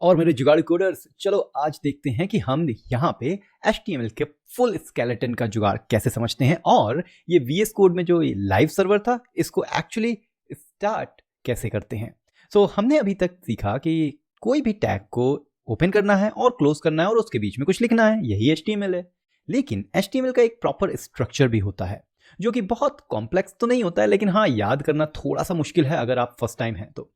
और मेरे जुगाड़ कोडर्स, चलो आज देखते हैं कि हम यहाँ पे HTML के फुल स्केलेटन का जुगाड़ कैसे समझते हैं और ये VS कोड में जो लाइव सर्वर था इसको एक्चुअली स्टार्ट कैसे करते हैं। सो हमने अभी तक सीखा कि कोई भी टैग को ओपन करना है और क्लोज करना है और उसके बीच में कुछ लिखना है, यही HTML है। लेकिन HTML का एक प्रॉपर स्ट्रक्चर भी होता है जो कि बहुत कॉम्प्लेक्स तो नहीं होता है, लेकिन हाँ याद करना थोड़ा सा मुश्किल है अगर आप फर्स्ट टाइम हैं तो।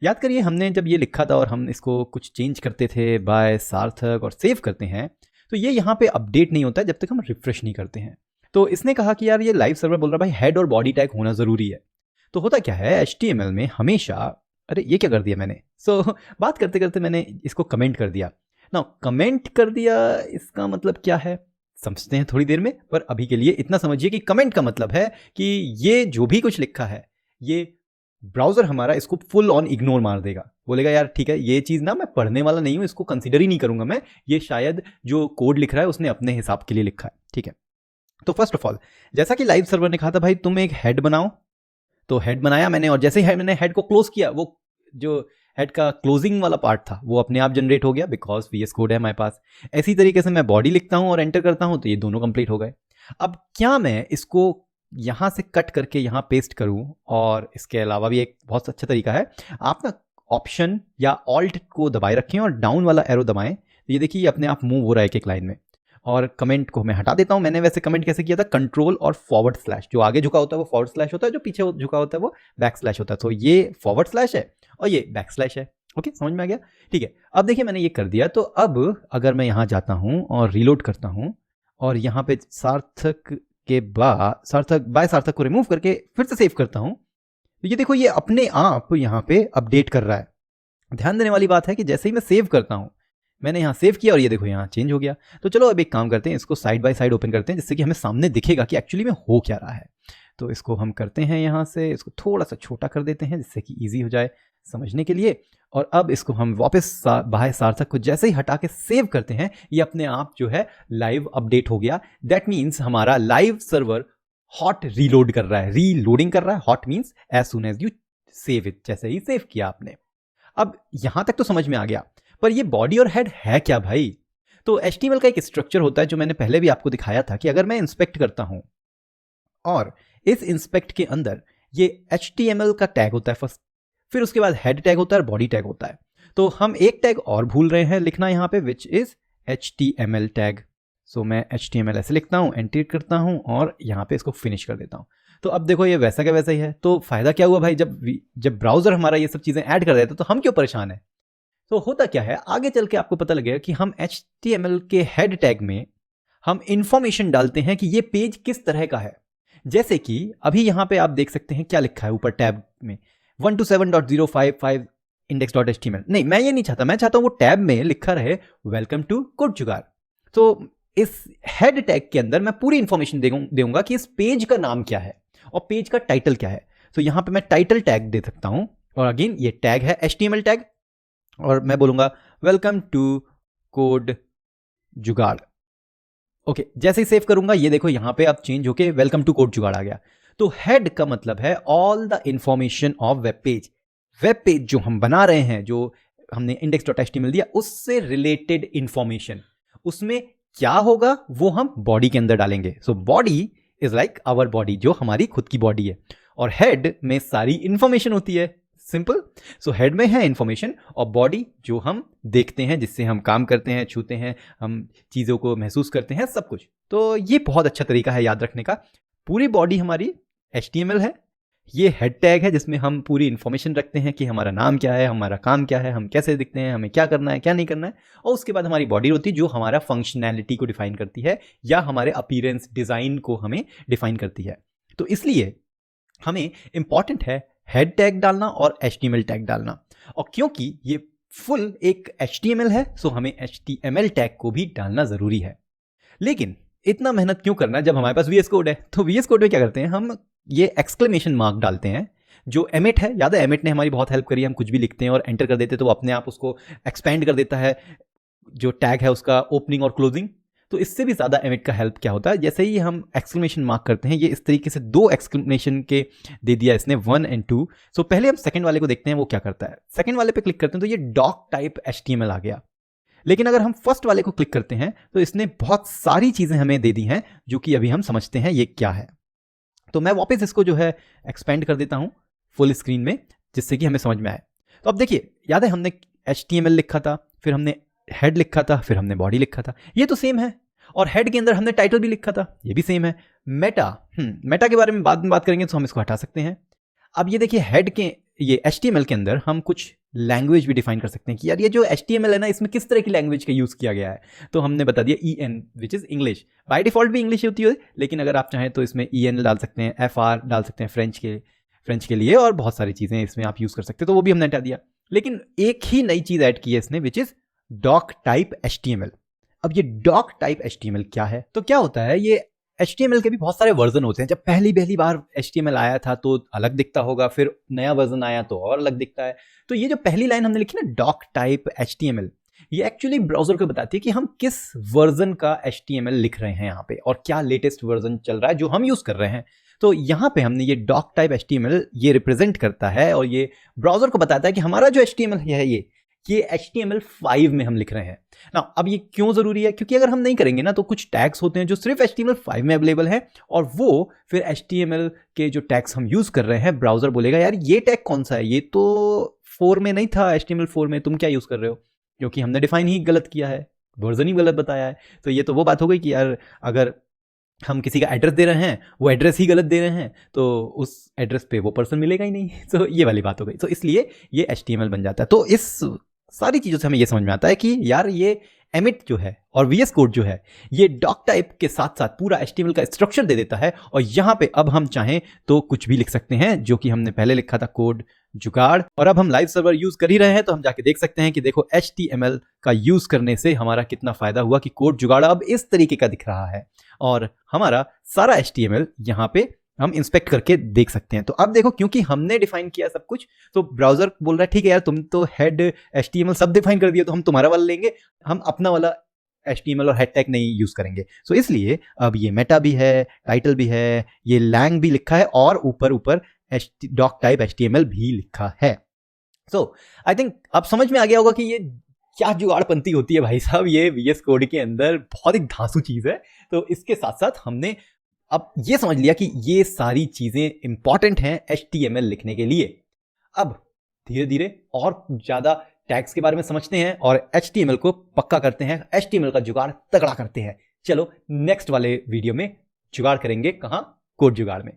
याद करिए हमने जब ये लिखा था और हम इसको कुछ चेंज करते थे बाय सार्थक और सेव करते हैं तो ये यहाँ पे अपडेट नहीं होता है जब तक हम रिफ्रेश नहीं करते हैं। तो इसने कहा कि यार ये लाइव सर्वर बोल रहा है भाई हेड और बॉडी टैग होना ज़रूरी है। तो होता क्या है HTML में हमेशा, अरे ये क्या कर दिया मैंने, बात करते करते मैंने इसको कमेंट कर दिया ना। कमेंट कर दिया इसका मतलब क्या है समझते हैं थोड़ी देर में, पर अभी के लिए इतना समझिए कि कमेंट का मतलब है कि ये जो भी कुछ लिखा है ये ब्राउजर हमारा इसको फुल ऑन इग्नोर मार देगा, बोलेगा यार ठीक है ये चीज़ ना मैं पढ़ने वाला नहीं हूँ, इसको कंसीडर ही नहीं करूंगा मैं, ये शायद जो कोड लिख रहा है उसने अपने हिसाब के लिए लिखा है। ठीक है, तो फर्स्ट ऑफ ऑल जैसा कि लाइव सर्वर ने कहा था भाई तुम एक हेड बनाओ, तो हेड बनाया मैंने और जैसे ही मैंने हेड को क्लोज किया वो जो हेड का क्लोजिंग वाला पार्ट था वो अपने आप जनरेट हो गया बिकॉज VS कोड है हमारे पास। ऐसी तरीके से मैं बॉडी लिखता हूँ और एंटर करता हूँ तो ये दोनों कंप्लीट हो गए। अब क्या मैं इसको यहाँ से कट करके यहाँ पेस्ट करूँ, और इसके अलावा भी एक बहुत अच्छा तरीका है, आप ना ऑप्शन या ऑल्ट को दबाए रखें और डाउन वाला एरो दबाएं, तो ये देखिए ये अपने आप मूव हो रहा है एक लाइन में। और कमेंट को मैं हटा देता हूँ। मैंने वैसे कमेंट कैसे किया था, कंट्रोल और फॉरवर्ड स्लैश, जो आगे झुका होता है वो फॉरवर्ड स्लैश होता है, जो पीछे झुका होता है वो बैक स्लैश होता है। तो ये फॉरवर्ड स्लैश है और ये बैक स्लैश है। ओके, समझ में आ गया। ठीक है, अब देखिए मैंने ये कर दिया। तो अब अगर मैं यहाँ जाता हूँ और रीलोड करता हूँ और यहाँ पे सार्थक के बाद सार्थक को रिमूव करके फिर से सेव करता हूँ, तो ये देखो ये अपने आप यहाँ पे अपडेट कर रहा है। ध्यान देने वाली बात है कि जैसे ही मैं सेव करता हूँ, मैंने यहाँ सेव किया और ये देखो यहाँ चेंज हो गया। तो चलो अब एक काम करते हैं, इसको साइड बाय साइड ओपन करते हैं जिससे कि हमें सामने दिखेगा कि एक्चुअली में हो क्या रहा है। तो इसको हम करते हैं यहाँ से, इसको थोड़ा सा छोटा कर देते हैं जिससे कि ईजी हो जाए समझने के लिए। और अब इसको हम वापस बाय सार्थक को जैसे ही हटा के सेव करते हैं, ये अपने आप जो है लाइव अपडेट हो गया। दैट मीन्स हमारा लाइव सर्वर हॉट रीलोड कर रहा है, रीलोडिंग कर रहा है। Hot means as soon as you save it, जैसे ही सेव किया आपने। अब यहां तक तो समझ में आ गया, पर ये बॉडी और हेड है क्या भाई? तो HTML का एक स्ट्रक्चर होता है जो मैंने पहले भी आपको दिखाया था कि अगर मैं इंस्पेक्ट करता हूं और इस इंस्पेक्ट के अंदर ये HTML का टैग होता है फर्स्ट, फिर उसके बाद हेड टैग होता है और बॉडी टैग होता है। तो हम एक टैग और भूल रहे हैं लिखना यहाँ पे, विच इज HTML टैग। सो मैं HTML ऐसे लिखता हूँ, एंटर करता हूँ और यहाँ पे इसको फिनिश कर देता हूँ। तो अब देखो ये वैसा का वैसा ही है। तो फायदा क्या हुआ भाई, जब ब्राउजर हमारा ये सब चीजें ऐड कर देता तो हम क्यों परेशान है। तो होता क्या है, आगे चल के आपको पता लगेगा कि हम HTML के हेड टैग में हम इंफॉर्मेशन डालते हैं कि ये पेज किस तरह का है। जैसे कि अभी यहाँ पे आप देख सकते हैं क्या लिखा है ऊपर टैब में, 127.055 index.html। नहीं, मैं ये नहीं चाहता, मैं चाहता हूँ वो टैब में लिखा रहे वेलकम टू कोड जुगाड़। तो इस हेड टैग के अंदर मैं पूरी इंफॉर्मेशन दूंगा कि इस पेज का नाम क्या है और पेज का टाइटल क्या है। तो यहाँ पे मैं टाइटल टैग दे सकता हूँ और अगेन ये टैग है HTML टैग और मैं बोलूंगा वेलकम टू कोड जुगाड़। ओके, जैसे ही सेव करूंगा ये देखो यहाँ पे अब चेंज होके वेलकम टू कोड जुगाड़ आ गया। तो हेड का मतलब है all the information of web page. Web page जो हम बना रहे हैं, जो हमने index.html दिया, उससे रिलेटेड इंफॉर्मेशन, उसमें क्या होगा वो हम बॉडी के अंदर डालेंगे। So body is like our body, जो हमारी खुद की बॉडी है, और हेड में सारी इंफॉर्मेशन होती है। सिंपल। सो हेड में है इंफॉर्मेशन और बॉडी जो हम देखते हैं, जिससे हम काम करते हैं, छूते हैं, हम चीज़ों को महसूस करते हैं, सब कुछ। तो ये बहुत अच्छा तरीका है याद रखने का। पूरी बॉडी हमारी HTML है, ये हेड टैग है जिसमें हम पूरी इंफॉर्मेशन रखते हैं कि हमारा नाम क्या है, हमारा काम क्या है, हम कैसे दिखते हैं, हमें क्या करना है क्या नहीं करना है। और उसके बाद हमारी बॉडी होती है जो हमारा फंक्शनैलिटी को डिफाइन करती है या हमारे अपीयरेंस डिज़ाइन को हमें डिफाइन करती है। तो इसलिए हमें इंपॉर्टेंट है हेड टैग डालना और HTML टैग डालना। और क्योंकि ये फुल एक HTML है सो हमें HTML टैग को भी डालना ज़रूरी है। लेकिन इतना मेहनत क्यों करना जब हमारे पास VS कोड है। तो VS कोड में क्या करते हैं, हम ये एक्सक्लेमेशन मार्क डालते हैं जो एमिट है। याद है एमिट ने हमारी बहुत हेल्प करी। हम कुछ भी लिखते हैं और एंटर कर देते तो वो अपने आप उसको एक्सपेंड कर देता है जो टैग है उसका ओपनिंग और क्लोजिंग। तो इससे भी ज़्यादा एमिट का हेल्प क्या होता है, जैसे ही हम एक्सक्लेमेशन मार्क करते हैं, ये इस तरीके से 2 एक्सक्लेमेशन के दे दिया इसने 1 और 2। सो पहले हम सेकंड वाले को देखते हैं वो क्या करता है। सेकंड वाले पे क्लिक करते हैं तो ये डॉक टाइप HTML आ गया। लेकिन अगर हम फर्स्ट वाले को क्लिक करते हैं तो इसने बहुत सारी चीज़ें हमें दे दी हैं जो कि अभी हम समझते हैं ये क्या है। तो मैं वापस इसको जो है एक्सपेंड कर देता हूँ फुल स्क्रीन में, जिससे कि हमें समझ में आए। तो अब देखिए, याद है हमने HTML लिखा था, फिर हमने हेड लिखा था, फिर हमने बॉडी लिखा था, ये तो सेम है। और हेड के अंदर हमने टाइटल भी लिखा था, ये भी सेम है। मेटा के बारे में बाद में बात करेंगे तो हम इसको हटा सकते हैं। अब ये देखिए, हेड के ये HTML के अंदर हम कुछ लैंग्वेज भी डिफाइन कर सकते हैं कि यार ये जो HTML है ना, इसमें किस तरह की लैंग्वेज का यूज़ किया गया है। तो हमने बता दिया EN which is English. By default भी इंग्लिश होती है, लेकिन अगर आप चाहें तो इसमें EN डाल सकते हैं, FR डाल सकते हैं फ्रेंच के लिए, और बहुत सारी चीज़ें इसमें आप यूज़ कर सकते हैं, तो वो भी हमने हटा दिया। लेकिन एक ही नई चीज़ ऐड की है इसने, which is doc type HTML। अब ये डॉक टाइप HTML क्या है? तो क्या होता है, ये HTML के भी बहुत सारे वर्जन होते हैं। जब पहली बार HTML आया था तो अलग दिखता होगा, फिर नया वर्जन आया तो और अलग दिखता है। तो ये जो पहली लाइन हमने लिखी ना, डॉक टाइप HTML, ये एक्चुअली ब्राउजर को बताती है कि हम किस वर्जन का HTML लिख रहे हैं यहाँ पे, और क्या लेटेस्ट वर्जन चल रहा है जो हम यूज कर रहे हैं। तो यहाँ पे हमने ये डॉक टाइप HTML ये रिप्रेजेंट करता है, और ये ब्राउजर को बताता है कि हमारा जो HTML है ये HTML5 में हम लिख रहे हैं ना। अब ये क्यों जरूरी है? क्योंकि अगर हम नहीं करेंगे ना, तो कुछ टैग्स होते हैं जो सिर्फ HTML5 में अवेलेबल है, और वो फिर HTML के जो टैग्स हम यूज कर रहे हैं, ब्राउजर बोलेगा यार ये टैग कौन सा है, ये तो 4 में नहीं था, HTML4 में तुम क्या यूज कर रहे हो, क्योंकि हमने डिफाइन ही गलत किया है, वर्जन ही गलत बताया है। तो ये तो वो बात हो गई कि यार अगर हम किसी का एड्रेस दे रहे हैं, वो एड्रेस ही गलत दे रहे हैं, तो उस एड्रेस पे वो पर्सन मिलेगा ही नहीं। तो ये वाली बात हो गई। तो इसलिए ये HTML बन जाता है। तो इस सारी चीज़ों से हमें ये समझ में आता है कि यार ये एमिट जो है और VS कोड जो है, ये डॉक टाइप के साथ साथ पूरा HTML का स्ट्रक्चर दे देता है। और यहाँ पे अब हम चाहें तो कुछ भी लिख सकते हैं, जो कि हमने पहले लिखा था कोड जुगाड़। और अब हम लाइव सर्वर यूज कर ही रहे हैं, तो हम जाके देख सकते हैं कि देखो HTML का यूज करने से हमारा कितना फायदा हुआ कि कोड जुगाड़ अब इस तरीके का दिख रहा है, और हमारा सारा HTML यहाँ पे हम इंस्पेक्ट करके देख सकते हैं। तो अब देखो, क्योंकि हमने डिफाइन किया सब कुछ, तो ब्राउजर बोल रहा है ठीक है यार, तुम तो हेड HTML सब डिफाइन कर दिया, तो हम तुम्हारा वाला लेंगे, हम अपना वाला HTML और हेड टैग नहीं यूज करेंगे। सो इसलिए अब ये मेटा भी है, टाइटल भी है, ये लैंग भी लिखा है, और ऊपर डॉक टाइप HTML भी लिखा है। सो आई थिंक अब समझ में आ गया होगा कि ये क्या जुगाड़पंती होती है भाई साहब, ये VS कोड के अंदर बहुत ही धांसू चीज है। तो इसके साथ साथ हमने अब ये समझ लिया कि ये सारी चीजें इंपॉर्टेंट हैं HTML लिखने के लिए। अब धीरे धीरे और ज्यादा टैग्स के बारे में समझते हैं और HTML को पक्का करते हैं, HTML का जुगाड़ तगड़ा करते हैं। चलो नेक्स्ट वाले वीडियो में जुगाड़ करेंगे, कहां? कोड जुगाड़ में।